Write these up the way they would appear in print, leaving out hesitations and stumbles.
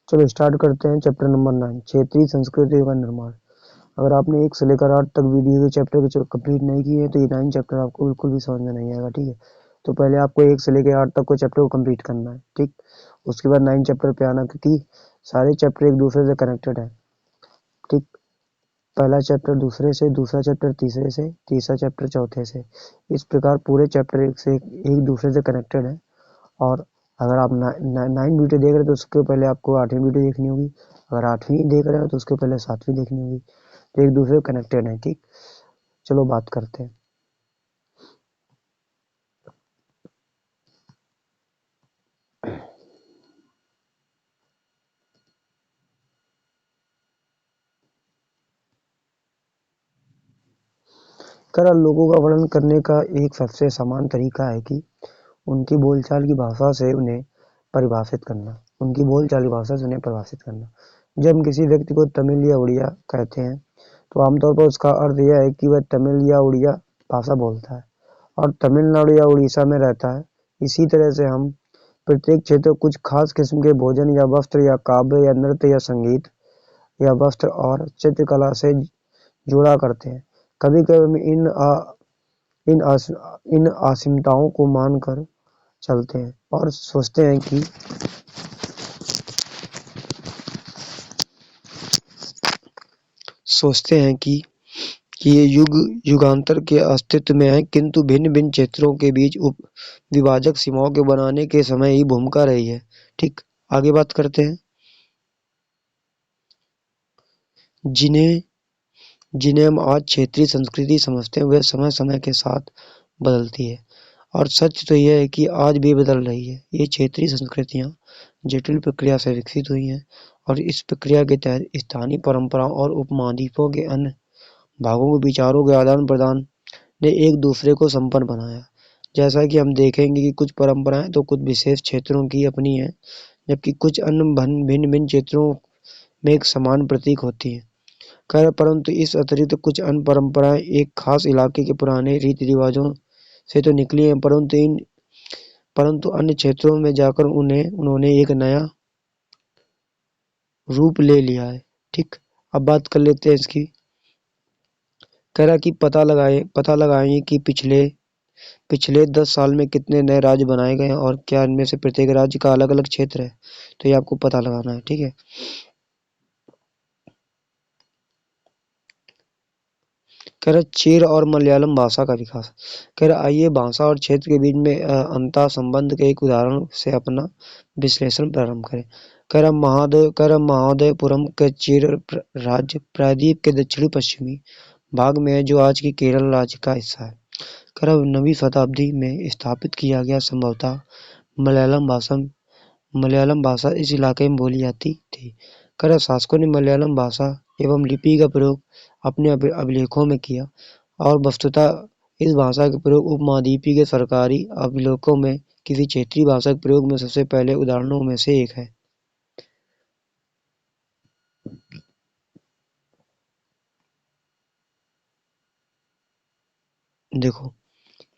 चलो स्टार्ट करते हैं चैप्टर नंबर 9, क्षेत्रीय संस्कृति का निर्माण। अगर आपने 1 से लेकर 8 तक वीडियो के चैप्टर के कंप्लीट नहीं किए हैं तो ये 9 चैप्टर आपको बिल्कुल भी समझ में नहीं आएगा, ठीक है। तो पहले आपको 1 से लेकर 8 तक को चैप्टर को कंप्लीट करना है, ठीक। उसके बाद 9 चैप्टर पे आना, क्योंकि सारे चैप्टर एक दूसरे से कनेक्टेड है, ठीक। पहला चैप्टर दूसरे से, दूसरा चैप्टर तीसरे से, तीसरा चैप्टर चौथे से। इस प्रकार पूरे चैप्टर एक दूसरे से कनेक्टेड है। और अगर आप 9 वीडियो देख रहे हैं तो उसके पहले आपको 8वीं वीडियो देखनी होगी। अगर 8वीं देख रहे हो तो उसके पहले 7वीं देखनी होगी। तो एक दूसरे कनेक्टेड है, ठीक। चलो बात करते हैं। करण लोगों का वर्णन करने का एक सबसे समान तरीका है कि उनकी बोलचाल की भाषा से उन्हें परिभाषित करना। उनकी बोलचाल की भाषा से उन्हें परिभाषित करना। जब हम किसी व्यक्ति को तमिल या उड़िया कहते हैं तो आमतौर पर उसका अर्थ यह है कि वह तमिल या उड़िया भाषा बोलता है और तमिलनाडु या उड़ीसा में रहता है। इसी तरह से हम प्रत्येक क्षेत्र कुछ खास किस्म के भोजन या वस्त्र या काव्य या नृत्य या संगीत या वस्त्र और चित्रकला से जोड़ा करते हैं। कभी कभी हम इन असीमताओं को मानकर चलते हैं और सोचते हैं कि ये युग युगांतर के अस्तित्व में है, किंतु भिन्न भिन्न क्षेत्रों के बीच उप विभाजक सीमाओं के बनाने के समय ही भूमिका रही है, ठीक। आगे बात करते हैं। जिन्हें जिन्हें हम आज क्षेत्रीय संस्कृति समझते हैं वह समय समय के साथ बदलती है और सच तो यह है कि आज भी बदल रही है। ये क्षेत्रीय संस्कृतियां जटिल प्रक्रिया से विकसित हुई हैं और इस प्रक्रिया के तहत स्थानीय परंपराओं और उपमहाद्वीपों के अन्य भागों के विचारों के आदान प्रदान ने एक दूसरे को संपन्न बनाया। जैसा कि हम देखेंगे कि कुछ परंपराएं तो कुछ विशेष क्षेत्रों की अपनी हैं, जबकि कुछ अन्य भिन्न भिन्न क्षेत्रों में एक समान प्रतीक होती हैं। परंतु इस अतिरिक्त कुछ अन्य परंपराएं एक खास इलाके के पुराने रीति रिवाजों से तो निकली हैं, परंतु अन्य क्षेत्रों में जाकर उन्होंने एक नया रूप ले लिया है, ठीक। अब बात कर लेते हैं इसकी। कह रहा कि पता लगाएं कि पिछले 10 साल में कितने नए राज्य बनाए गए हैं और क्या इनमें से प्रत्येक राज्य का अलग अलग क्षेत्र है, तो ये आपको पता लगाना है, ठीक है। कह रहा चेर और मलयालम भाषा का विकास। कह रहा आइए भाषा और क्षेत्र के बीच में अंतर संबंध के एक उदाहरण से अपना विश्लेषण प्रारंभ करें। कह रहा महादेवपुरम के चेर राज्य प्रायद्वीप के दक्षिणी पश्चिमी भाग में है, जो आज की केरल राज्य का हिस्सा है। कह रहा 9वीं शताब्दी में स्थापित किया गया। संभवतः मलयालम भाषा इस इलाके में बोली जाती थी। कह रहा शासकों ने मलयालम भाषा एवं लिपि का प्रयोग अपने अभिलेखों में किया और वस्तुतः इस भाषा के प्रयोग उपमहाद्वीपीय के सरकारी अभिलेखों में किसी क्षेत्रीय भाषा के प्रयोग में सबसे पहले उदाहरणों में से एक है। देखो,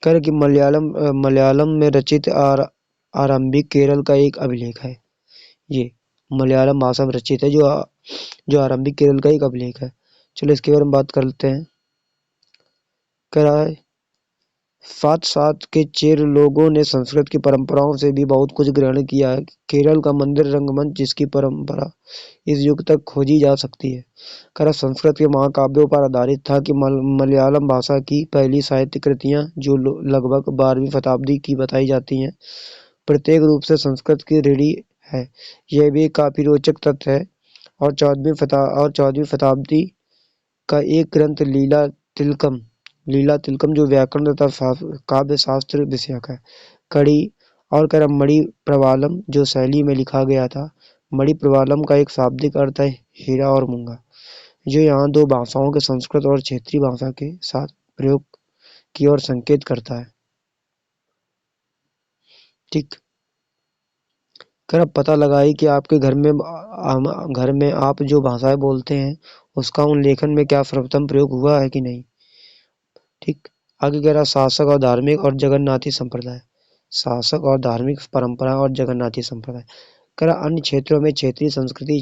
कह रहा कि मलयालम में रचित आरंभिक केरल का एक अभिलेख है। ये मलयालम भाषा में रचित है, जो आरंभिक केरल का एक अभिलेख है। चलो इसके बारे में बात करते हैं। कह रहा है साथ साथ के चेर लोगों ने संस्कृत की परंपराओं से भी बहुत कुछ ग्रहण किया है। केरल का मंदिर रंगमंच, जिसकी परंपरा इस युग तक खोजी जा सकती है, कह रहा संस्कृत के महाकाव्यों पर आधारित था कि मलयालम भाषा की पहली साहित्य कृतियां जो लगभग 12वीं शताब्दी की बताई जाती हैं, प्रत्येक रूप से संस्कृत की ऋणी है। यह भी काफी रोचक तथ्य है। और 14वीं शताब्दी का एक ग्रंथ लीला तिलकम जो व्याकरण तथा काव्य शास्त्र विषयक है। कड़ी और करम मणि प्रवालम जो शैली में लिखा गया था। मणि प्रवालम का एक शाब्दिक अर्थ है हीरा और मूंगा, जो यहाँ दो भाषाओं के संस्कृत और क्षेत्रीय भाषा के साथ प्रयोग की ओर संकेत करता है, ठीक। कर अब पता लगाइए कि आपके घर में आप जो भाषाएं बोलते हैं उसका उन लेखन में क्या सर्वप्रथम प्रयोग हुआ है कि नहीं, ठीक। आगे कह रहा शासक और धार्मिक और जगन्नाथी संप्रदाय। शासक और धार्मिक परंपरा और जगन्नाथी संप्रदाय। कह रहा अन्य क्षेत्रों में क्षेत्रीय संस्कृति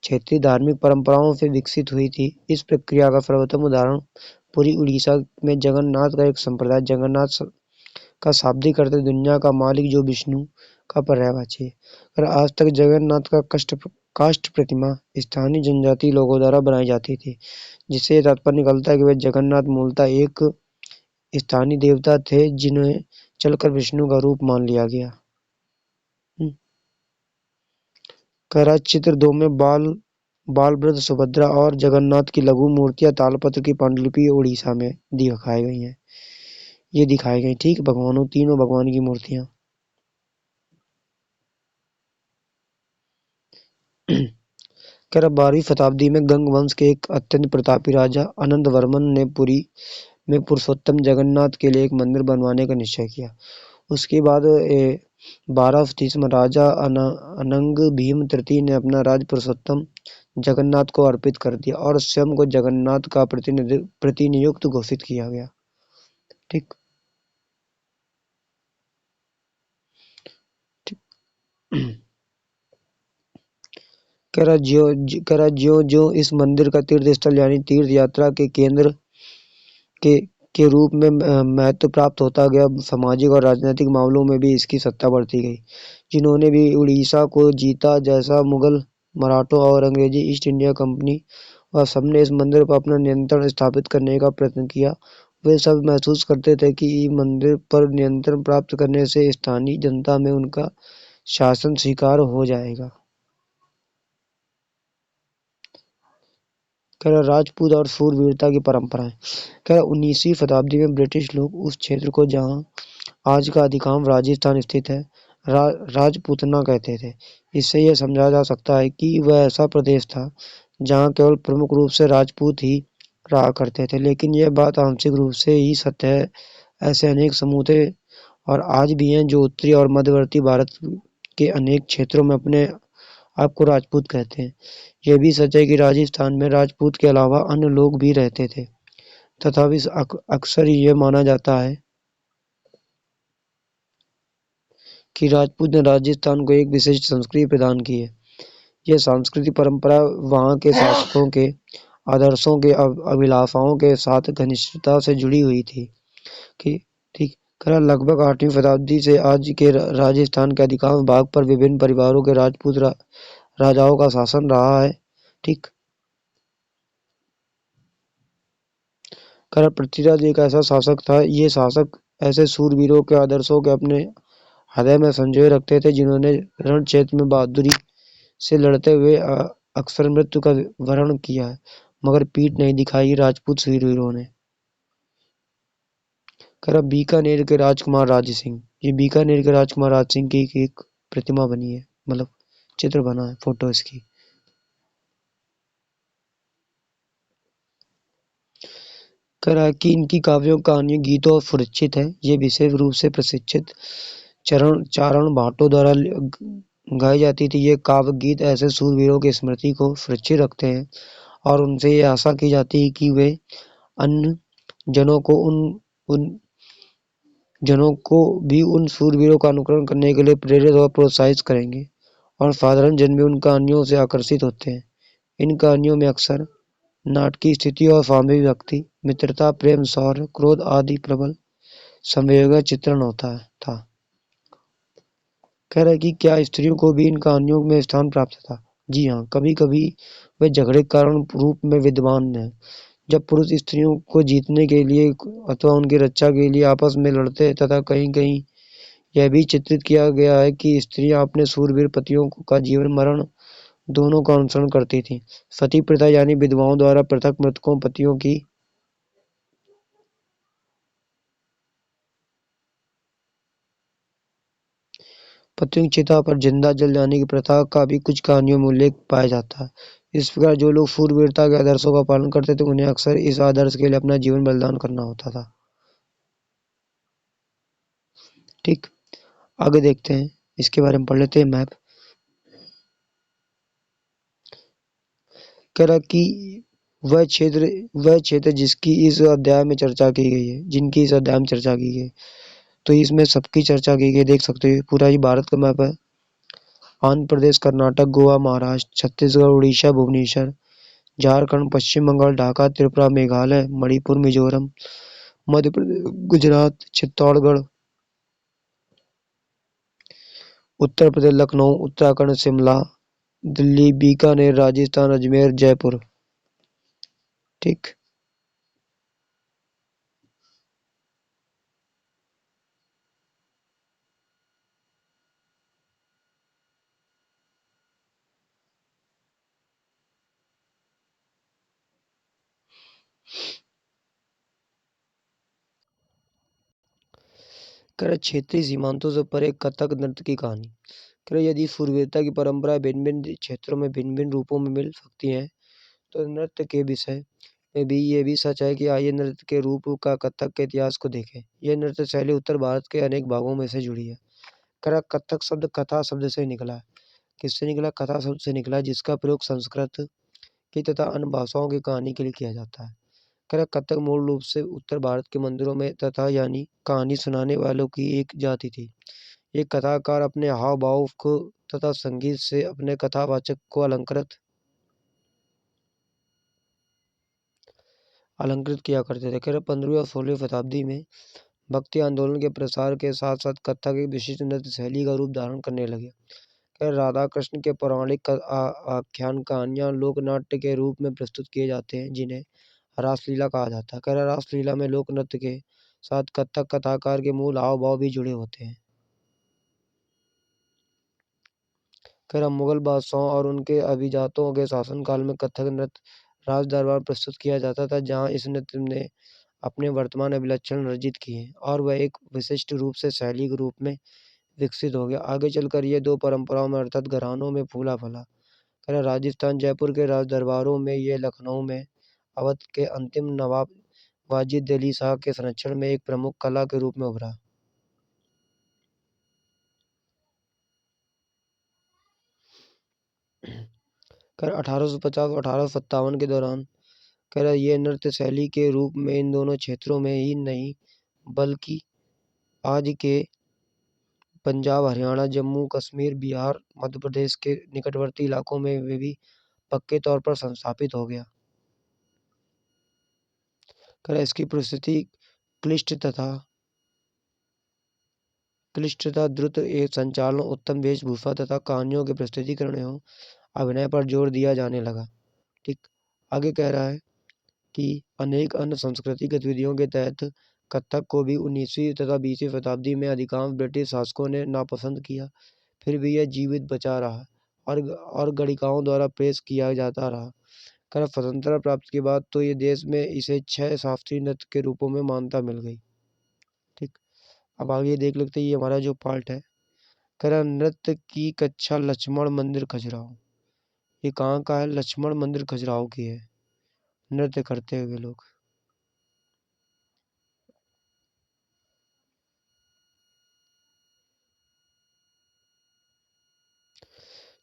क्षेत्रीय धार्मिक परंपराओं से विकसित हुई थी। इस प्रक्रिया का सर्वोत्तम उदाहरण पूरी उड़ीसा में जगन्नाथ का एक संप्रदाय जगन्नाथ का शाब्दिक अर्थ दुनिया का मालिक जो विष्णु का पर्यायवाची है। और आज तक जगन्नाथ का काष्ठ प्रतिमा स्थानीय जनजाति लोगों द्वारा बनाई जाती थी, जिससे तात्पर्य निकलता है कि वह जगन्नाथ मूलतः एक स्थानीय देवता थे जिन्हें चलकर विष्णु का रूप मान लिया गया। कह चित्र 2 में बालभद्र सुभद्रा और जगन्नाथ की लघु मूर्तियां तालपत्र की पांडुलिपि उड़ीसा में दिखाई गई हैं। ये दिखाई गई ठीक भगवानों तीनों भगवान की मूर्तियां। कह रहा 12वीं शताब्दी में गंग वंश के एक अत्यंत प्रतापी राजा अनंत वर्मन ने पुरी में पुरुषोत्तम जगन्नाथ के लिए एक मंदिर बनवाने का निश्चय किया। उसके बाद 12 में राजा अनंग भीम तृतीय ने अपना राज पुरुषोत्तम जगन्नाथ को अर्पित कर दिया और स्वयं को जगन्नाथ का प्रतिनियुक्त घोषित किया गया। ठीक कह रहा जो इस मंदिर का तीर्थ स्थल यानी तीर्थ यात्रा के केंद्र के रूप में महत्व प्राप्त होता गया, सामाजिक और राजनीतिक मामलों में भी इसकी सत्ता बढ़ती गई। जिन्होंने भी उड़ीसा को जीता, जैसा मुगल, मराठों और अंग्रेजी ईस्ट इंडिया कंपनी, वह सबने इस मंदिर पर अपना नियंत्रण स्थापित करने का प्रयत्न किया। वे सब महसूस करते थे कि मंदिर पर नियंत्रण प्राप्त करने से स्थानीय जनता में उनका शासन स्वीकार हो जाएगा। कह रहा राजपूत और शूरवीरता की परंपराएं। कह रहा 19वीं शताब्दी में ब्रिटिश लोग उस क्षेत्र को जहां आज का अधिकांश राजस्थान स्थित है राजपूतना कहते थे। इससे यह समझा जा सकता है कि वह ऐसा प्रदेश था जहां केवल प्रमुख रूप से राजपूत ही रहा करते थे, लेकिन यह बात आंशिक रूप से ही सत्य है। ऐसे अनेक समूह थे और आज भी हैं जो उत्तरी और मध्यवर्ती भारत के अनेक क्षेत्रों में अपने आपको राजपूत कहते हैं। यह भी सच है कि राजस्थान में राजपूत के अलावा अन्य लोग भी रहते थे, तथापि अक्सर यह माना जाता है कि राजपूत ने राजस्थान को एक विशिष्ट संस्कृति प्रदान की है। यह सांस्कृतिक परंपरा वहां के शासकों के आदर्शों के अभिलाषाओं के साथ घनिष्ठता से जुड़ी हुई थी। कि ठीक कह लगभग 8वीं शताब्दी से आज के राजस्थान के अधिकांश भाग पर विभिन्न परिवारों के राजपूत राजाओं का शासन रहा है। ठीक पृथ्वीराज एक ऐसा शासक था। ये शासक ऐसे शूरवीरों के आदर्शों के अपने हृदय में संजोए रखते थे जिन्होंने रण क्षेत्र में बहादुरी से लड़ते हुए अक्सर मृत्यु का वरण किया है, मगर पीठ नहीं दिखाई राजपूत शूरवीरों ने। बीकानेर के राजकुमार राज सिंह। ये बीकानेर के राजकुमार राज सिंह की एक प्रतिमा बनी है, मतलब चित्र बना है, फोटो इसकी। कि इनकी काव्यों कहानियों गीतों और सुरक्षित है। ये विशेष रूप से प्रशिक्षित चारण भाटों द्वारा गाई जाती थी। ये काव्य गीत ऐसे शूरवीरों की स्मृति को सुरक्षित रखते हैं और उनसे ये आशा की जाती है कि वे अन्य जनों को भी उन शूरवीरों का अनुकरण करने के लिए प्रेरित और प्रोत्साहित करेंगे, और साधारण जन भी उन कहानियों से आकर्षित होते हैं। इन कहानियों में अक्सर नाटकीय स्थिति और स्वामी व्यक्ति, मित्रता, प्रेम, शौर्य, क्रोध आदि प्रबल संवेगों का चित्रण होता था। कह रहा है कि क्या स्त्रियों को भी इन कहानियों में स्थान प्राप्त था? जी हाँ, कभी कभी वे झगड़े के कारण रूप में विद्वान हैं। जब पुरुष स्त्रियों को जीतने के लिए अथवा उनकी रक्षा के लिए आपस में लड़ते, तथा कहीं कहीं यह भी चित्रित किया गया है कि स्त्रियां अपने शूरवीर पतियों का जीवन मरण दोनों का अनुसरण करती थीं। सती प्रथा यानी विधवाओं द्वारा पृथक मृतकों पतियों की चिता पर जिंदा जल जाने की प्रथा का भी कुछ कहानियों में उल्लेख पाया जाता है। इस प्रकार जो लोग शूरवीरता के आदर्शों का पालन करते थे, उन्हें अक्सर इस आदर्श के लिए अपना जीवन बलिदान करना होता था। ठीक, आगे देखते हैं, इसके बारे में पढ़ लेते हैं मैप। कह रहा कि वह क्षेत्र जिसकी इस अध्याय में चर्चा की गई है, जिनकी इस अध्याय में चर्चा की गई, तो इसमें सबकी चर्चा की गई। देख सकते हो पूरा ही भारत का मैप है। आंध्र प्रदेश, कर्नाटक, गोवा, महाराष्ट्र, छत्तीसगढ़, उड़ीसा, भुवनेश्वर, झारखंड, पश्चिम बंगाल, ढाका, त्रिपुरा, मेघालय, मणिपुर, मिजोरम, मध्य प्रदेश, गुजरात, चित्तौड़गढ़, उत्तर प्रदेश, लखनऊ, उत्तराखंड, शिमला, दिल्ली, बीकानेर, राजस्थान, अजमेर, जयपुर। ठीक। कर क्षेत्रीय सीमांतों से परे कथक नृत्य की कहानी। कर यदि शूरवीरता की परंपरा भिन्न भिन्न क्षेत्रों में भिन्न भिन्न रूपों में मिल सकती है, तो नृत्य के विषय में भी ये भी सच है कि आइए नृत्य के रूप का कथक के इतिहास को देखें। यह नृत्य शैली उत्तर भारत के अनेक भागों में से जुड़ी है। कर कथक शब्द कथा शब्द से निकला है। किससे निकला? कथा शब्द से निकला, जिसका प्रयोग संस्कृत की तथा अन्य भाषाओं की कहानी के लिए किया जाता है। कर कथक मूल रूप से उत्तर भारत के मंदिरों में तथा यानी कहानी सुनाने वालों की एक जाति थी। ये कथाकार अपने हाव भाव को तथा संगीत से अपने कथावाचक को अलंकृत किया करते थे। खैर 15वीं और 16वीं शताब्दी में भक्ति आंदोलन के प्रसार के साथ साथ कथक एक विशिष्ट नृत्य शैली का रूप धारण करने लगे। खैर राधा कृष्ण के पौराणिक आख्यान कहानियां लोक नाट्य के रूप में प्रस्तुत किए जाते हैं, जिन्हें रासलीला कहा जाता है। खैर रासलीला में लोक नृत्य के साथ कथक कथाकार के मूल हाव भाव भी जुड़े होते हैं। खैर मुगल बादशाहों और उनके अभिजातों के शासनकाल में कथक नृत्य राज दरबार प्रस्तुत किया जाता था, जहां इस नृत्य ने अपने वर्तमान अभिलक्षण अर्जित किए और वह एक विशिष्ट रूप से शैली के रूप में विकसित हो गया। आगे चलकर ये दो परंपराओं में अर्थात घरानों में फूला फला। खैर राजस्थान जयपुर के राज दरबारों में, ये लखनऊ में अवध के अंतिम नवाब वाजिद अली शाह के संरक्षण में एक प्रमुख कला के रूप में उभरा। खैर 1850 और 1857 के दौरान खैर ये नृत्य शैली के रूप में इन दोनों क्षेत्रों में ही नहीं बल्कि आज के पंजाब, हरियाणा, जम्मू कश्मीर, बिहार, मध्य प्रदेश के निकटवर्ती इलाकों में भी पक्के तौर पर संस्थापित हो गया। खैर इसकी परिस्थिति क्लिष्टता, द्रुत एक संचालन, उत्तम वेशभूषा तथा कहानियों के प्रस्तुतिकरण एवं अभिनय पर जोर दिया जाने लगा। ठीक। आगे कह रहा है कि अनेक अन्य सांस्कृतिक गतिविधियों के तहत कथक को भी 19वीं तथा 20वीं शताब्दी में अधिकांश ब्रिटिश शासकों ने नापसंद किया, फिर भी यह जीवित बचा रहा और गणिकाओं द्वारा पेश किया जाता रहा। कर स्वतंत्रता प्राप्ति के बाद तो ये देश में इसे 6 शास्त्रीय नृत्य के रूपों में मान्यता मिल गई। ठीक। अब आगे देख लेते हैं, ये हमारा जो पार्ट है। कर नृत्य की कक्षा लक्ष्मण मंदिर खजुराहो। ये कहाँ का है? लक्ष्मण मंदिर खजुराहो की है, नृत्य करते हुए लोग।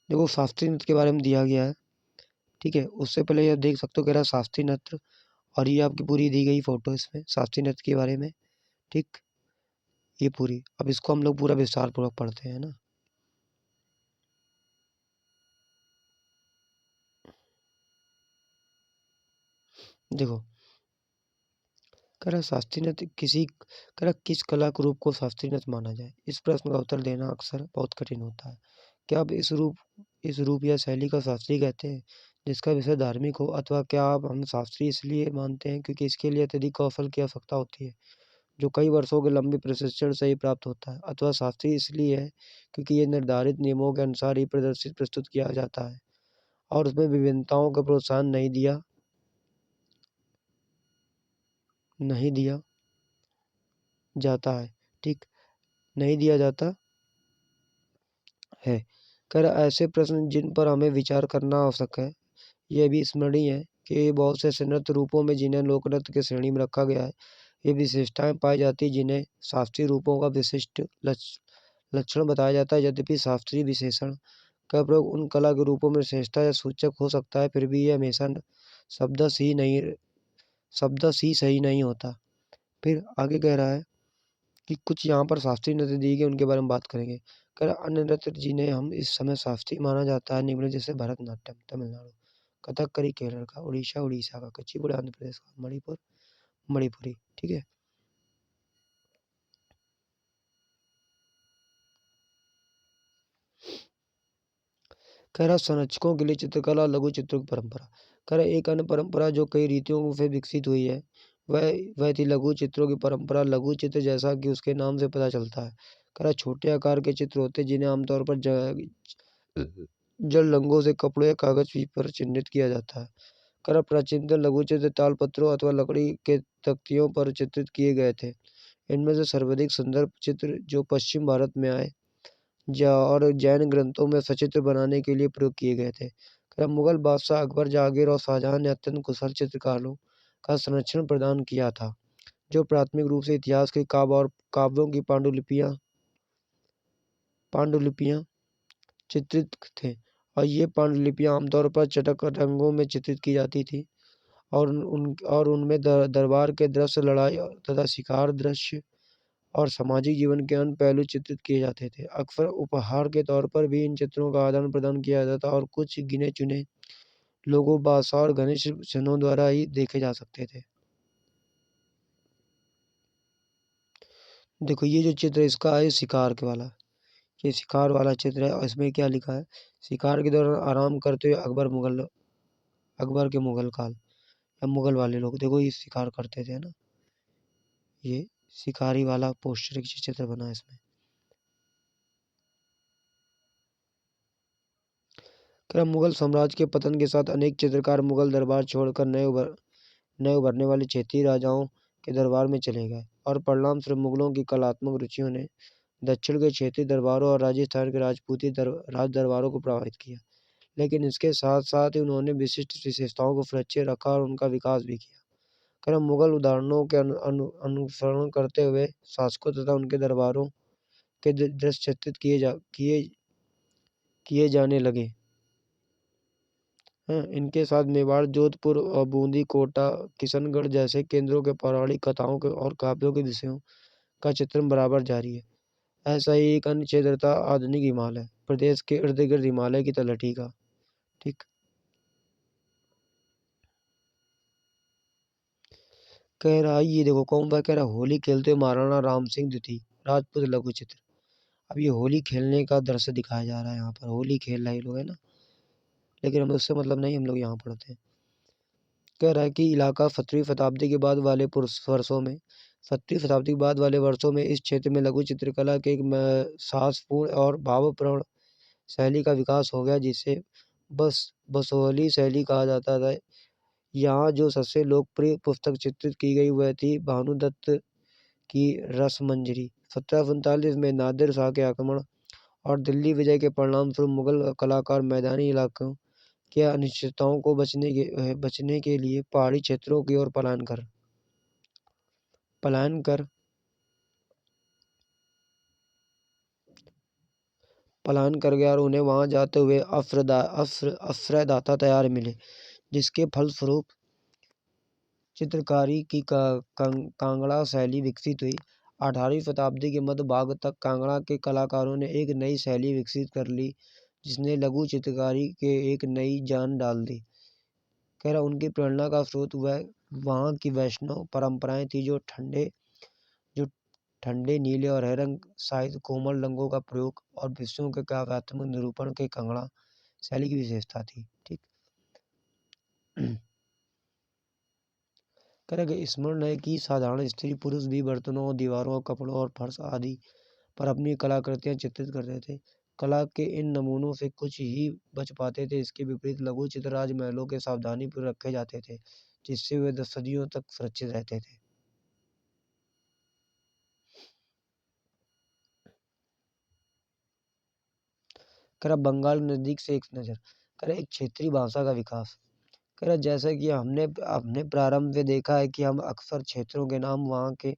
देखो शास्त्रीय नृत्य के बारे में दिया गया है। ठीक है, उससे पहले ये देख सकते हो कह रहा शास्त्रीय नृत्य, और ये आपकी पूरी दी गई फोटो इसमें शास्त्रीय नृत्य के बारे में। ठीक। ये पूरी, अब इसको हम लोग पूरा विस्तार पूर्वक पढ़ते हैं ना। देखो कह रहा शास्त्रीय नृत्य किस कला के रूप को शास्त्रीय नृत्य माना जाए। इस प्रश्न का उत्तर देना अक्सर बहुत कठिन होता है। क्या आप इस रूप या शैली का शास्त्रीय कहते हैं जिसका विषय धार्मिक हो, अथवा क्या आप हम शास्त्रीय इसलिए मानते हैं क्योंकि इसके लिए अत्यधिक कौशल की आवश्यकता होती है जो कई वर्षों के लंबे प्रशिक्षण से ही प्राप्त होता है, अथवा शास्त्रीय इसलिए है क्योंकि ये निर्धारित नियमों के अनुसार ही प्रस्तुत किया जाता है और उसमें विभिन्नताओं का प्रोत्साहन नहीं दिया जाता है। ठीक। नहीं दिया जाता है। कर ऐसे प्रश्न जिन पर हमें विचार करना आवश्यक है। यह भी स्मरणीय है कि बहुत से ऐसे नृत्य रूपों में जिन्हें लोक नृत्य की श्रेणी में रखा गया है, ये विशेषताएं पाई जाती जिन्हें शास्त्रीय रूपों का विशिष्ट लक्षण बताया जाता है। यद्यपि शास्त्रीय विशेषण का प्रयोग उन कला के रूपों में विशेषता या सूचक हो सकता है, फिर भी यह हमेशा शब्दश ही सही नहीं होता। फिर आगे कह रहा है कि कुछ यहाँ पर शास्त्रीय नृत्य दिए गए उनके बारे में बात करेंगे। कह रहा अन्य नृत्य जिन्हें हम इस समय शास्त्रीय माना जाता है निम्न जैसे भरतनाट्यम तमिलनाडु, कथकली केरल का, उड़ीसा का, कुचिपुड़ी आंध्र प्रदेश का, मणिपुर मणिपुरी। ठीक है। कह रहा संरक्षकों के लिए चित्रकला लघु चित्रों की परंपरा। कह रहा एक अन्य परंपरा जो कई रीतियों से विकसित हुई है वह थी लघु चित्रों की परंपरा। लघु चित्र जैसा कि उसके नाम से पता चलता है। कह रहा छोटे आकार के चित्र होते हैं जिन्हें आमतौर पर जल रंगों से कपड़े या कागज पर चिन्हित किया जाता है। कह रहा प्राचीनतम लघु चित्र तालपत्रों अथवा लकड़ी के तख्तियों पर चित्रित किए गए थे। इनमें से सर्वाधिक सुंदर चित्र जो पश्चिम भारत में आए और जैन ग्रंथों में सचित्र बनाने के लिए प्रयोग किए गए थे। मुगल बादशाह अकबर, जहांगीर और शाहजहां ने अत्यंत कुशल चित्रकारों का संरक्षण प्रदान किया था, जो प्राथमिक रूप से इतिहास के काव्य और काव्यों की पांडुलिपियां चित्रित थे। और ये पांडुलिपियां आमतौर पर चटक रंगों में चित्रित की जाती थी और उनमें दरबार के दृश्य, लड़ाई तथा शिकार दृश्य और सामाजिक जीवन के अन्य पहलू चित्रित किए जाते थे। अक्सर उपहार के तौर पर भी इन चित्रों का आदान प्रदान किया जाता और कुछ गिने चुने लोगों, बादशाह और घनिष्ठ जनों द्वारा ही देखे जा सकते थे। देखो ये जो चित्र इसका है शिकार के वाला, ये शिकार वाला चित्र है और इसमें क्या लिखा है, शिकार के दौरान आराम करते हुए अकबर के मुगल काल या मुगल वाले लोग, देखो ये शिकार करते थे ना, ये शिकारी वाला पोस्टर चित्र बना है इसमें। मुगल साम्राज्य के पतन के साथ अनेक चित्रकार मुगल दरबार छोड़कर नए उभरने वाले क्षेत्रीय राजाओं के दरबार में चले गए और परिणाम स्वरूप मुगलों की कलात्मक रुचियों ने दक्षिण के क्षेत्रीय दरबारों और राजस्थान के राजपूती राज दरबारों को प्रभावित किया। लेकिन इसके साथ साथ ही उन्होंने विशिष्ट विशेषताओं को सुरक्षित रखा और उनका विकास भी किया। मुगल उदाहरणों के अनुसरण करते हुए शासकों तथा उनके दरबारों के दृश्य चित्रित किए जाने लगे। इनके साथ मेवाड़, जोधपुर और बूंदी, कोटा, किशनगढ़ जैसे केंद्रों के पौराणिक कथाओं के और काव्यों के विषयों का चित्रण बराबर जारी है। ऐसा ही एक अन्य क्षेत्र था आधुनिक हिमालय प्रदेश के इर्द गिर्द हिमालय की तलहटी का। ठीक। कह रहा ये देखो कौन सा, कह रहा होली खेलते हुए महाराणा राम सिंह द्वितीय राजपूत लघु चित्र। अब ये होली खेलने का दृश्य दिखाया जा रहा है, यहाँ पर होली खेल रहे लोग है ना, लेकिन हमें उससे मतलब नहीं, हम लोग यहाँ पढ़ते हैं। कह रहा है कि इलाका 17वीं शताब्दी के बाद वाले वर्षों में 17वीं शताब्दी के बाद वाले वर्षों में इस क्षेत्र में लघु चित्रकला के एक साहसपूर्ण और भावपूर्ण शैली का विकास हो गया, जिसे बसोहली शैली कहा जाता था। यहाँ जो सबसे लोकप्रिय पुस्तक चित्रित की गई वह थी भानुदत्त की रसमंजरी। 1739 में नादिर शाह के आक्रमण और दिल्ली विजय के परिणाम स्वरूप मुगल कलाकार मैदानी इलाकों की अनिश्चितताओं को बचने के लिए पहाड़ी क्षेत्रों की ओर पलायन कर गया और उन्हें वहां जाते हुए आश्रयदाता तैयार मिले, जिसके फलस्वरूप चित्रकारी की कांगड़ा शैली विकसित हुई। 18वीं शताब्दी के मध्य भाग तक कांगड़ा के कलाकारों ने एक नई शैली विकसित कर ली, जिसने लघु चित्रकारी के एक नई जान डाल दी। कह रहा उनकी प्रेरणा का स्रोत वह वहाँ की वैष्णव परंपराएं थी, जो ठंडे नीले और हरे रंग शायद कोमल रंगों का प्रयोग और विषयों के काव्यात्मक निरूपण के कांगड़ा शैली की विशेषता थी। ठीक। करेंगे स्मरण है कि साधारण स्त्री पुरुष भी बर्तनों, दीवारों, कपड़ों और फर्श आदि पर अपनी कलाकृतियां चित्रित करते थे। कला के इन नमूनों से कुछ ही बच पाते थे। इसके विपरीत लघु चित्र राजमहलों के सावधानीपूर्वक रखे जाते थे, जिससे वे सदियों तक सुरक्षित रहते थे। करा बंगाल नजदीक से एक नज़र। करा एक क्षेत्रीय भाषा का विकास। करा जैसा कि हमने प्रारंभ में देखा है कि हम अक्सर क्षेत्रों के नाम वहाँ के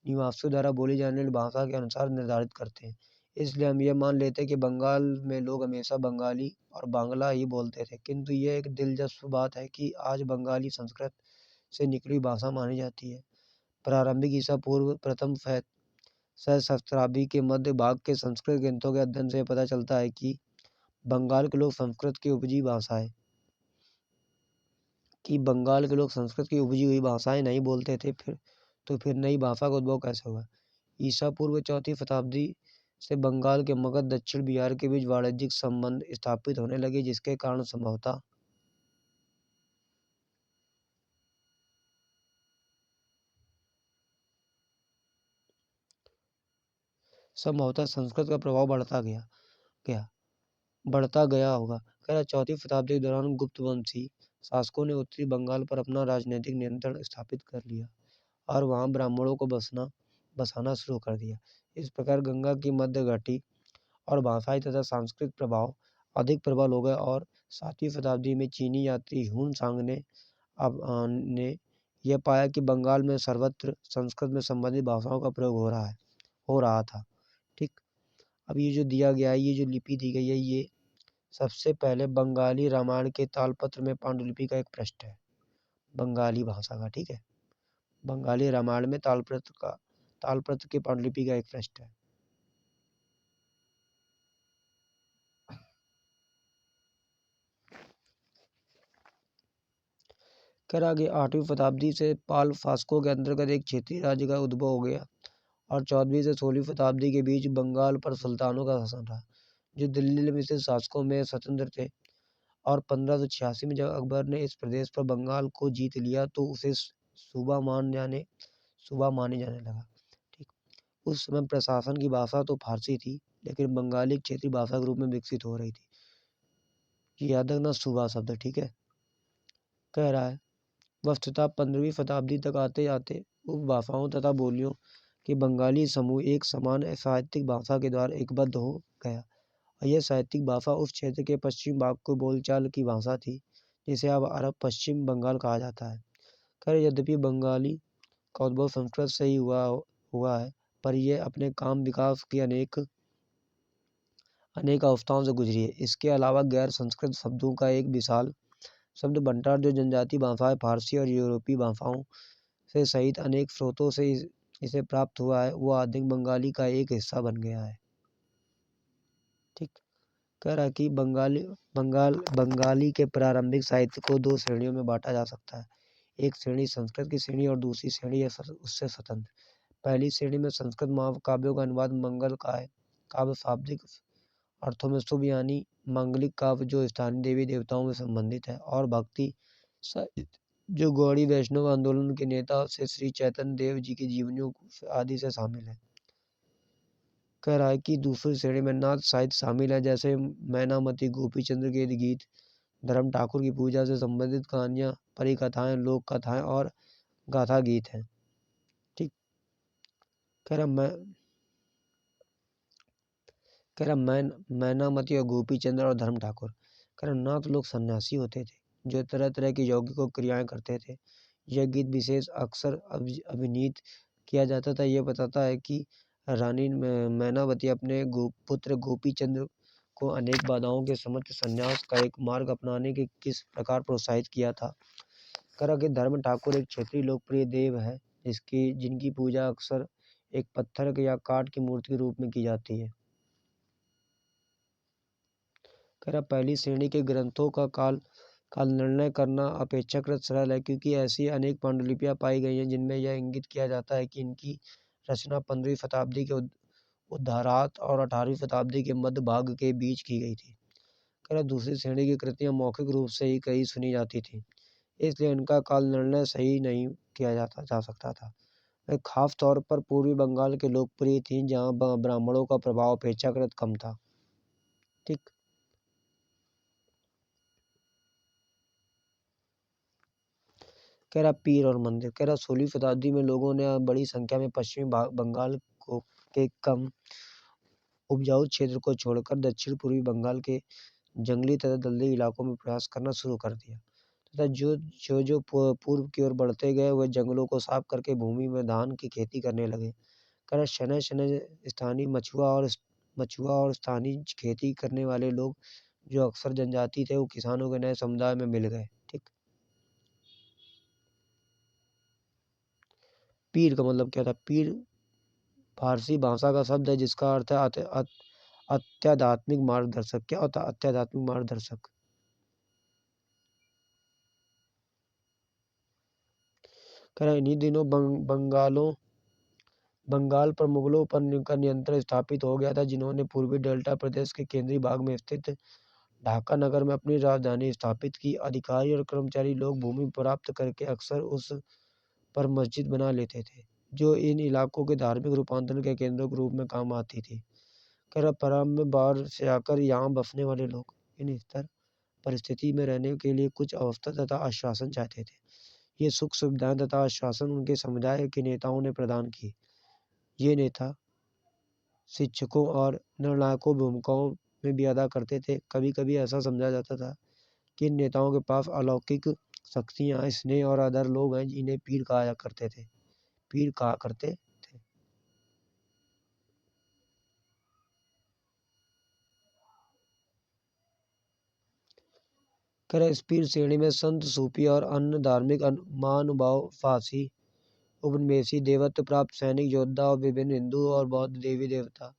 निवासियों द्वारा बोली जाने वाली भाषा के अनुसार निर्धारित करते हैं। इसलिए हम ये मान लेते हैं कि बंगाल में लोग हमेशा बंगाली और बांग्ला ही बोलते थे, किंतु यह एक दिलचस्प बात है कि आज बंगाली संस्कृत से निकली भाषा मानी जाती है। प्रारंभिक ईसा पूर्व प्रथम सहस्त्राब्दी के मध्य भाग के संस्कृत ग्रंथों के अध्ययन से पता चलता है कि बंगाल के लोग संस्कृत की उपजी हुई भाषाएं नहीं बोलते थे। फिर नई भाषा का उद्भव कैसे हुआ? ईसा पूर्व 4वीं शताब्दी से बंगाल के मगध दक्षिण बिहार के बीच वाणिज्यिक संबंध स्थापित होने लगे, जिसके कारण संभवतः संस्कृत का प्रभाव बढ़ता गया होगा। 4वीं शताब्दी के दौरान गुप्त वंशी शासकों ने उत्तरी बंगाल पर अपना राजनीतिक नियंत्रण स्थापित कर लिया और वहां ब्राह्मणों को बसाना शुरू कर दिया। इस प्रकार गंगा की मध्य घाटी और भाषाई तथा सांस्कृतिक प्रभाव अधिक प्रबल हो गए और 7वीं शताब्दी में चीनी यात्री ह्यून सांग ने यह पाया कि बंगाल में सर्वत्र संस्कृत में संबंधित भाषाओं का प्रयोग हो रहा था। ठीक, अब ये जो दिया गया है, ये जो लिपि दी गई है, ये सबसे पहले बंगाली रामायण के तालपत्र में पांडुलिपि का एक पृष्ठ है, बंगाली भाषा का। ठीक है, बंगाली रामायण में तालपत्र के पांडुलिपि का एक पृष्ठ है। आगे 8वीं शताब्दी से पाल फास्को के अंतर्गत एक क्षेत्रीय राज्य का उद्भव हो गया और 14वीं से 16वीं शताब्दी के बीच बंगाल पर सुल्तानों का शासन रहा, जो दिल्ली में से शासकों में स्वतंत्र थे। और 1586 में जब अकबर ने इस प्रदेश पर बंगाल को जीत लिया तो उसे सूबा माने जाने लगा। ठीक, उस समय प्रशासन की भाषा तो फारसी थी, लेकिन बंगाली क्षेत्रीय भाषा के रूप में विकसित हो रही थी। याद रखना सूबा शब्द। ठीक है, कह रहा है वस्तुतः 15वीं शताब्दी तक आते आते उपभाषाओं तथा बोलियों के बंगाली समूह एक समान साहित्यिक भाषा के द्वारा एकबद्ध हो गया और यह साहित्यिक भाषा उस क्षेत्र के पश्चिम भाग को बोलचाल की भाषा थी, जिसे अब अरब पश्चिम बंगाल कहा जाता है। यद्यपि बंगाली का उद्भव संस्कृत से ही हुआ है, पर यह अपने काम विकास की अनेक अवस्थाओं से गुजरी है। इसके अलावा गैर संस्कृत शब्दों का एक विशाल शब्द भंडार जो जनजातीय भाषाएं फारसी और यूरोपीय भाषाओं से सहित अनेक स्रोतों से इसे प्राप्त हुआ है, वह आधुनिक बंगाली का एक हिस्सा बन गया है। ठीक, कह रहा है कि बंगाली के प्रारंभिक साहित्य को 2 श्रेणियों में बांटा जा सकता है। एक श्रेणी संस्कृत की श्रेणी और दूसरी श्रेणी है उससे स्वतंत्र। पहली श्रेणी में संस्कृत महाकाव्यों का अनुवाद मंगल काव्य शाब्दिक अर्थों में शुभ यानी मांगलिक काव्य जो स्थानीय देवी देवताओं में संबंधित है, और भक्ति साहित्य जो गौड़ी वैष्णव आंदोलन के नेता से श्री चैतन्य देव जी की जीवनियों आदि से शामिल है। कह रहा है कि दूसरी श्रेणी में नाथ साहित्य शामिल है, जैसे मैनामती, गोपी चंद्र के गीत, धर्म ठाकुर की पूजा से संबंधित कहानियां, परी कथाएं, लोक कथाएं और गाथा गीत हैं। ठीक, कह रहा मैनामती और गोपी चंद्र और धर्म ठाकुर। कह रहा नाथ लोग सन्यासी होते थे जो तरह तरह की यौगिक क्रियाएं करते थे। यह गीत विशेष अक्सर अभिनीत किया जाता था। यह बताता है कि रानी मैनावती अपने पुत्र गोपी चंद्र को अनेक बाधाओं के समस्त संन्यास का एक मार्ग अपनाने के किस प्रकार प्रोत्साहित किया था। करा कि धर्म ठाकुर एक क्षेत्रीय लोकप्रिय देव है जिनकी पूजा अक्सर एक पत्थर या काठ की मूर्ति के रूप में की जाती है। पहली श्रेणी के ग्रंथों का काल निर्णय करना अपेक्षाकृत सरल है, क्योंकि ऐसी अनेक पांडुलिपियां पाई गई हैं जिनमें यह इंगित किया जाता है कि इनकी रचना 15वीं शताब्दी के उद्धारार्थ और 18वीं शताब्दी के मध्य भाग के बीच की गई थी। दूसरी श्रेणी की कृतियां मौखिक रूप से ही कई सुनी जाती थी, इसलिए इनका काल निर्णय सही नहीं किया जा सकता था। वे खास तौर पर पूर्वी बंगाल के लोकप्रिय थी, जहाँ ब्राह्मणों का प्रभाव अपेक्षाकृत कम था। ठीक, पीर और मंदिर। 16वीं शताब्दी में लोगों ने बड़ी संख्या में पश्चिमी बंगाल के कम उपजाऊ क्षेत्र को छोड़कर दक्षिण पूर्वी बंगाल के जंगली तथा दलदली इलाकों में प्रयास करना शुरू कर दिया तथा जो पूर्व की ओर बढ़ते गए वह जंगलों को साफ करके भूमि में धान की खेती करने लगे। शनय शनय स्थानीय मछुआ और स्थानीय खेती करने वाले लोग जो अक्सर जनजाति थे वो किसानों के नए समुदाय में मिल गए। ठीक, पीर का मतलब क्या था? पीर फारसी भाषा का शब्द है जिसका अर्थ है अत्याध्यात्मिक मार्गदर्शक। क्या होता है अत्याध्यात्मिक मार्गदर्शक? कह रहा इन्हीं दिनों बंगाल पर मुगलों पर का नियंत्रण स्थापित हो गया था, जिन्होंने पूर्वी डेल्टा प्रदेश के केंद्रीय भाग में स्थित ढाका नगर में अपनी राजधानी स्थापित की। अधिकारी और कर्मचारी लोग भूमि प्राप्त करके अक्सर उस पर मस्जिद बना लेते थे, जो इन इलाकों के धार्मिक रूपांतरण के केंद्रों के रूप में काम आती थी। कर प्रारंभ में बाहर से आकर यहाँ बसने वाले लोग इन स्तर परिस्थिति में रहने के लिए कुछ अवस्था तथा आश्वासन चाहते थे। ये सुख सुविधाएं तथा आश्वासन उनके समुदाय के नेताओं ने प्रदान की। ये नेता शिक्षकों और निर्णायकों भूमिकाओं में भी अदा करते थे। कभी कभी ऐसा समझा जाता था कि इन नेताओं के पास अलौकिक शक्तियाँ, स्नेह और आदर लोग हैं जिन्हें पीर कहा करते थे। पीर कहा करते थे। कर इस पीर श्रेणी में संत, सूफी और अन्य धार्मिक महानुभाव, फांसी उपनिवेशी, देवत्व प्राप्त सैनिक, योद्धा और विभिन्न हिंदू और बौद्ध देवी देवता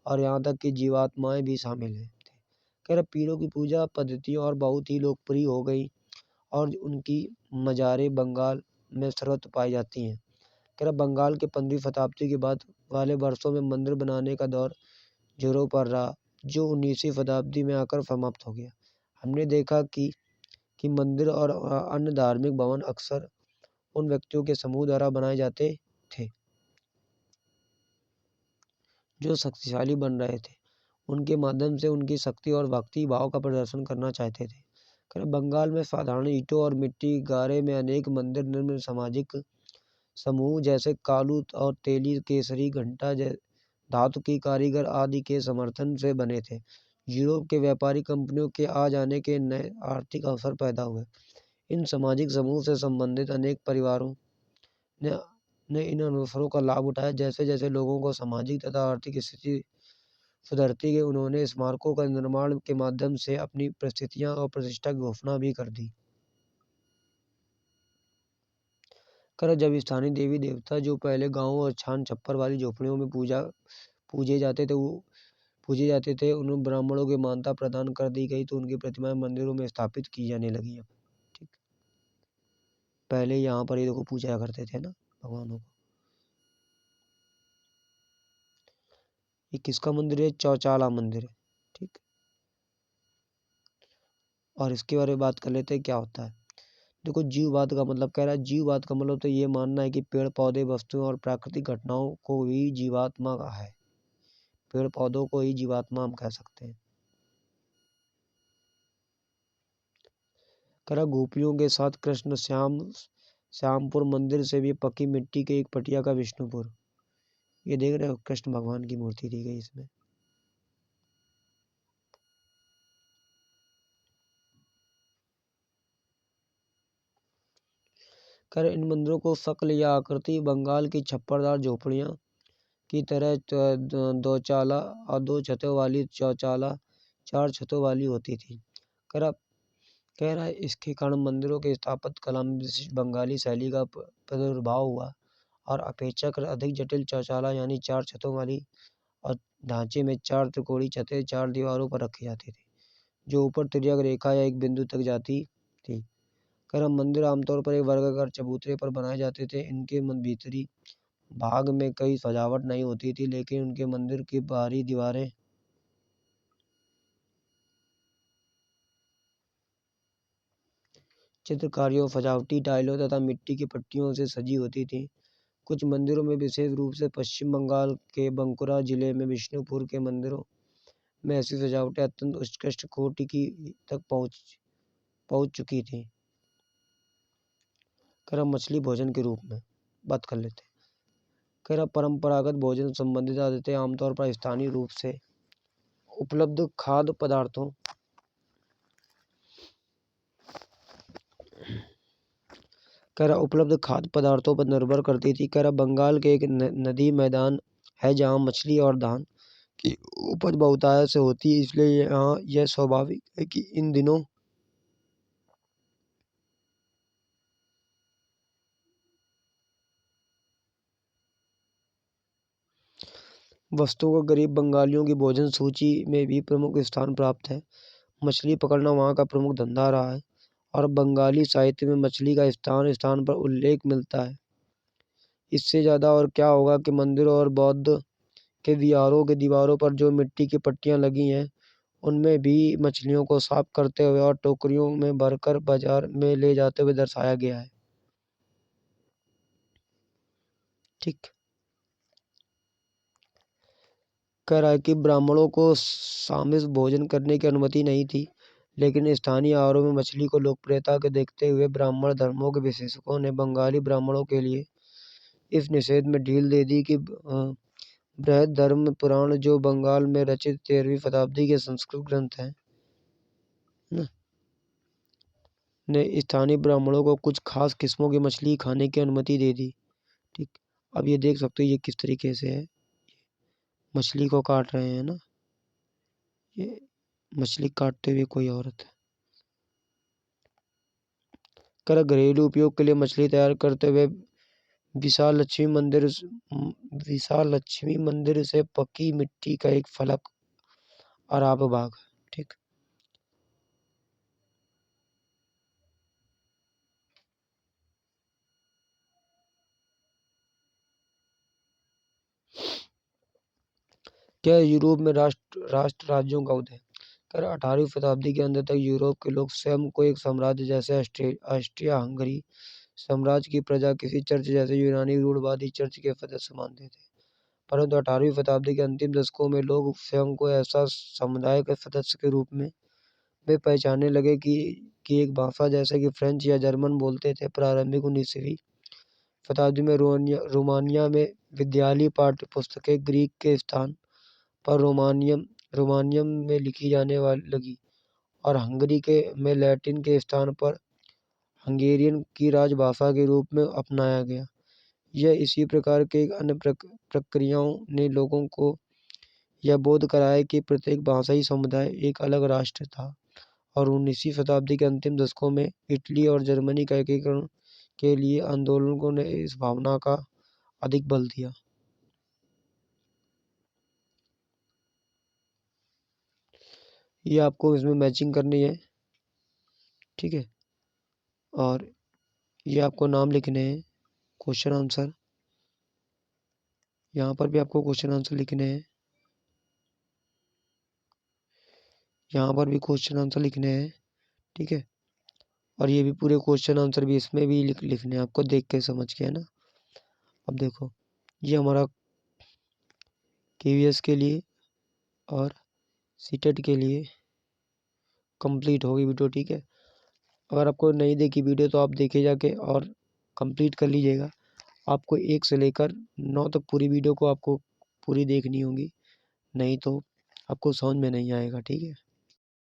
और यहाँ तक कि जीवात्माएं भी शामिल हैं। खैर पीरों की पूजा पद्धतियाँ और बहुत ही लोकप्रिय हो गई और उनकी मज़ारें बंगाल में सर्वत्र पाई जाती हैं। खैर बंगाल के 15वीं शताब्दी के बाद वाले वर्षों में मंदिर बनाने का दौर जोरों पर रहा, जो 19वीं शताब्दी में आकर समाप्त हो गया। हमने देखा कि मंदिर और अन्य धार्मिक भवन अक्सर उन व्यक्तियों के समूह द्वारा बनाए जाते थे जो शक्तिशाली बन रहे थे। उनके माध्यम से उनकी शक्ति और भक्ति भाव का प्रदर्शन करना चाहते थे। बंगाल में साधारण ईंटों और मिट्टी गारे में अनेक मंदिर निर्मित सामाजिक समूह जैसे कालू और तेली, केसरी, घंटा धातु की कारीगर आदि के समर्थन से बने थे। यूरोप के व्यापारी कंपनियों के आ जाने के नए आर्थिक अवसर पैदा हुए। इन सामाजिक समूह से संबंधित अनेक परिवारों ने ने इन अवसरों का लाभ उठाया। जैसे जैसे लोगों को सामाजिक तथा आर्थिक स्थिति सुधरती गई, उन्होंने स्मारकों का निर्माण के माध्यम से अपनी परिस्थितियां और प्रतिष्ठा की घोषणा भी कर दी। जब स्थानीय देवी देवता जो पहले गांवों और छान छप्पर वाली झोपड़ियों में पूजे जाते थे वो पूजे जाते थे उन्हें ब्राह्मणों की मान्यता प्रदान कर दी गई, तो उनकी प्रतिमाएं मंदिरों में स्थापित की जाने लगी। अब ठीक, पहले यहाँ पर ही देखो पूजा करते थे ना भगवानों को। ये किसका मंदिर है? चौचाला मंदिर है। ठीक, और इसके बारे में बात कर लेते हैं क्या होता है। देखो जीववाद का मतलब कह रहा है, जीववाद का मतलब तो ये मानना है कि पेड़ पौधे, वस्तुएं और प्राकृतिक घटनाओं को ही जीवात्मा का है। पेड़ पौधों को ही जीवात्मा हम कह सकते हैं। करा गोपियों के साथ कृष्ण श्यामपुर मंदिर से भी पक्की मिट्टी के एक पटिया का विष्णुपुर। ये देख रहे हो कृष्ण भगवान की मूर्ति दी गई इसमें। कर इन मंदिरों को शक्ल या आकृति बंगाल की छप्परदार झोपड़ियां की तरह दो चाला और दो छतों वाली चौचाला 4 छतों वाली होती थी। कर कह रहा है इसके कारण मंदिरों के स्थापत्य कला में विशिष्ट बंगाली शैली का प्रादुर्भाव हुआ और अपेक्षाकृत अधिक जटिल चौचाला यानी 4 छतों वाली और ढांचे में 4 त्रिकोणीय छतें 4 दीवारों पर रखी जाती थी, जो ऊपर तिर्यक रेखा या एक बिंदु तक जाती थी। करम मंदिर आमतौर पर एक वर्गाकार चबूतरे पर बनाए जाते थे। इनके भीतरी भाग में कई सजावट नहीं होती थी, लेकिन उनके मंदिर की बाहरी दीवारें चित्रकारियों, सजावटी टाइलों तथा मिट्टी की पट्टियों से सजी होती थी। कुछ मंदिरों में, विशेष रूप से पश्चिम बंगाल के बंकुरा जिले में विष्णुपुर के मंदिरों में, ऐसी सजावटें अत्यंत उत्कृष्ट कोटि की तक पहुंच चुकी थी। करम मछली भोजन के रूप में बात कर लेते हैं। करम परंपरागत भोजन संबंधित आदतें आमतौर पर स्थानीय रूप से उपलब्ध खाद्य पदार्थों पर निर्भर करती थी। बंगाल के एक नदी मैदान है जहाँ मछली और धान की उपज बहुतायत से होती है, इसलिए यहाँ यह स्वाभाविक है कि इन दिनों वस्तुओं को गरीब बंगालियों की भोजन सूची में भी प्रमुख स्थान प्राप्त है। मछली पकड़ना वहाँ का प्रमुख धंधा रहा है और बंगाली साहित्य में मछली का स्थान स्थान पर उल्लेख मिलता है। इससे ज़्यादा और क्या होगा कि मंदिरों और बौद्ध के विहारों के दीवारों पर जो मिट्टी की पट्टियाँ लगी हैं, उनमें भी मछलियों को साफ करते हुए और टोकरियों में भरकर बाजार में ले जाते हुए दर्शाया गया है। ठीक। कह रहा है कि ब्राह्मणों को सामिस भोजन करने की अनुमति नहीं थी, लेकिन स्थानीय आहारों में मछली को लोकप्रियता के देखते हुए ब्राह्मण धर्मों के विशेषज्ञों ने बंगाली ब्राह्मणों के लिए इस निषेध में ढील दे दी कि बृहद धर्म पुराण, जो बंगाल में रचित 13वीं शताब्दी के संस्कृत ग्रंथ हैं, ने स्थानीय ब्राह्मणों को कुछ खास किस्मों की मछली खाने की अनुमति दे दी। ठीक। अब ये देख सकते हो ये किस तरीके से है, मछली को काट रहे हैं ना, ये मछली काटते हुए कोई औरत है। कर घरेलू उपयोग के लिए मछली तैयार करते हुए विशाल लक्ष्मी मंदिर से पकी मिट्टी का एक फलक अराब बाग। ठीक। क्या यूरोप में राष्ट्र राज्यों का उदय। कर 18वीं शताब्दी के अंत तक यूरोप के लोग स्वयं को एक साम्राज्य जैसे ऑस्ट्रिया हंगरी साम्राज्य की प्रजा किसी चर्च जैसे यूनानी रूढ़वादी चर्च के सदस्य मानते थे। परंतु 18वीं शताब्दी के अंतिम दशकों में लोग स्वयं को ऐसा समुदाय के सदस्य के रूप में वे पहचानने लगे कि एक भाषा जैसे कि फ्रेंच या जर्मन बोलते थे। प्रारंभिक 19वीं शताब्दी में रोमानिया में विद्यालय पाठ्य पुस्तकें ग्रीक के स्थान पर रोमानियम में लिखी जाने लगी और हंगरी में लैटिन के स्थान पर हंगेरियन की राजभाषा के रूप में अपनाया गया। यह इसी प्रकार के अन्य प्रक्रियाओं ने लोगों को यह बोध कराया कि प्रत्येक भाषाई समुदाय एक अलग राष्ट्र था। और 19वीं शताब्दी के अंतिम दशकों में इटली और जर्मनी का एकीकरण के लिए आंदोलकों ने इस भावना का अधिक बल दिया। ये आपको इसमें मैचिंग करनी है। ठीक है। और ये आपको नाम लिखने हैं, क्वेश्चन आंसर। यहाँ पर भी आपको क्वेश्चन आंसर लिखने हैं, यहाँ पर भी क्वेश्चन आंसर लिखने हैं। ठीक है। और ये भी पूरे क्वेश्चन आंसर भी इसमें भी लिखने हैं, आपको देख के समझ के, है ना। अब देखो ये हमारा KVS के लिए और सीटेट के लिए कंप्लीट होगी वीडियो। ठीक है। अगर आपको नहीं देखी वीडियो तो आप देखे जाके और कंप्लीट कर लीजिएगा। आपको 1 से लेकर 9 तक पूरी वीडियो को आपको पूरी देखनी होगी, नहीं तो आपको समझ में नहीं आएगा। ठीक है।